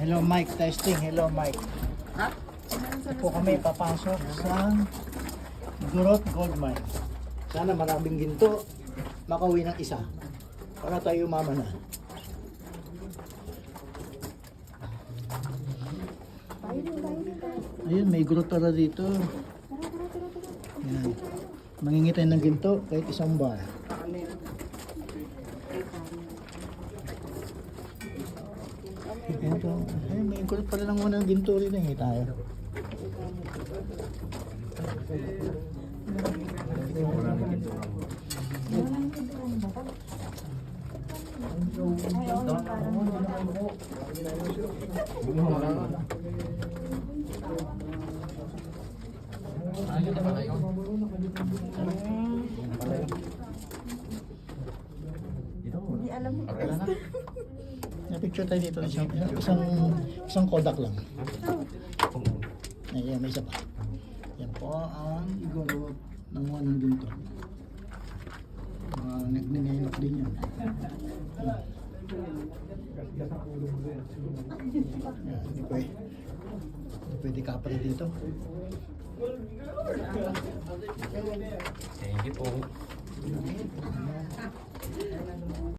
Hello Mike, testing. Hello Mike. Ha? Ito po kami papasok sa Gurot Gold Mine. Sana maraming ginto, makauwi ng isa. Para tayo umama na. Ayun, may gurot pala dito. Yan. Mangingitay ng ginto kahit isang bar. Ito, ayun, may gurot pala lang muna ng ginto rin eh tayo. Hindi alam mo. May picture tayo dito isang Kodak lang. Ayan, may isa pa. Yan po ang gurot ng wanang ginto. Nagningaylok din yan. Hindi pwede kapre dito. Thank you po.